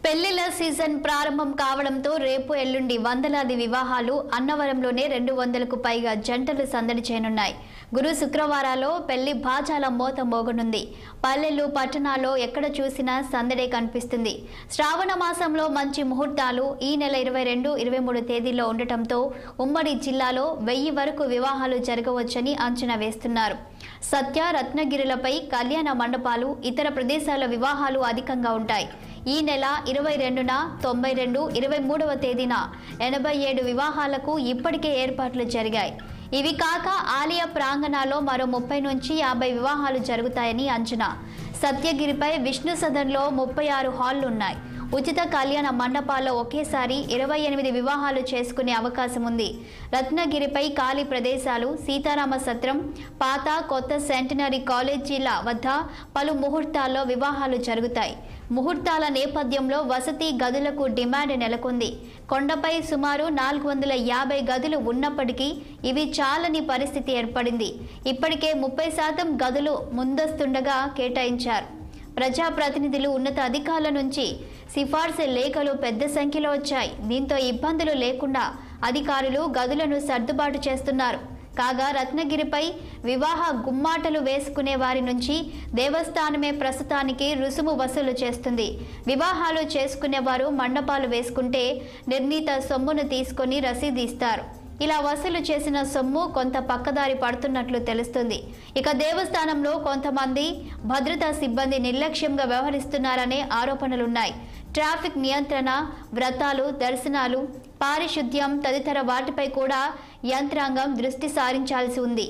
పెళ్లిళ్ల season ప్రారంభం కావడంతో రేపు ఎల్లుండి వందలాది వివాహాలు అన్నవరంలోనే 200కు పైగా జంటలు సందడి చేయనున్నాయి. గురు శుక్రవారాల్లో పెళ్లి బాజాల మోత మోగనుంది. పల్లెలు పట్టణాల్లో ఎక్కడ చూసినా సందడే కనిపిస్తుంది. శ్రావణ మాసంలో మంచి ముహూర్తాలు ఈ నెల 22, 23 తేదీల్లో ఉండటంతో ఉమ్మడి జిల్లాలో 1000 వరకు వివాహాలు జరగవచ్చని అంచనా వేస్తున్నారు. సత్య రత్నగిరులపై కళ్యాణ మండపాలు, ఇతర ప్రదేశాల వివాహాలు అధికంగా ఉంటాయి. ఈ నెల 22న 92, 23వ తేదీన 87 వివాహాలకు ఇప్పటికే ఏర్పాట్లు జరిగాయి. ఇవి కాక ఆలయ ప్రాంగణాల్లో మరో 30 నుంచి 50 వివాహాలు జరుగుతాయని అంచనా. సత్యగిరిపై విష్ణు సదన్లో 36 హాళ్లు ఉన్నాయి. ఉచిత కళ్యాణ మండపాల్లో ఒకేసారి 28 వివాహాలు చేసుకునే అవకాశం ఉంది. రత్నగిరిపై ఖాళీ ప్రదేశాలు, సీతారామ సత్రం, పాత కొత్త సెంటనరీ కాలేజీల వద్ద పలు ముహూర్తాల్లో వివాహాలు జరుగుతాయి. ముహూర్తాల నేపథ్యంలో వసతి గదులకు డిమాండ్ నెలకొంది. కొండపై సుమారు 450 గదులు ఉన్నప్పటికీ ఇవి చాలని పరిస్థితి ఏర్పడింది. ఇప్పటికే 30% గదులు ముందస్తుండగా కేటాయించారు. ప్రజాప్రతినిధులు, ఉన్నత అధికారుల నుంచి సిఫార్సు లేఖలు పెద్ద సంఖ్యలో వచ్చాయి. దీంతో ఇబ్బందులు లేకుండా అధికారులు గదులను సర్దుబాటు చేస్తున్నారు. కాగా రత్నగిరిపై వివాహ గుమ్మాటలు వేసుకునే వారి నుంచి దేవస్థానమే ప్రస్తుతానికి రుసుము వసూలు చేస్తుంది. వివాహాలు చేసుకునే వారు మండపాలు వేసుకుంటే నిర్ణీత సొమ్మును తీసుకొని రసీదు ఇస్తారు. ఇలా వసూలు చేసిన సొమ్ము కొంత పక్కదారి పడుతున్నట్లు తెలుస్తుంది. ఇక దేవస్థానంలో కొంతమంది భద్రతా సిబ్బంది నిర్లక్ష్యంగా వ్యవహరిస్తున్నారనే ఆరోపణలున్నాయి. ట్రాఫిక్ నియంత్రణ, వ్రతాలు, దర్శనాలు, పారిశుద్ధ్యం తదితర వాటిపై కూడా యంత్రాంగం దృష్టి సారించాల్సి ఉంది.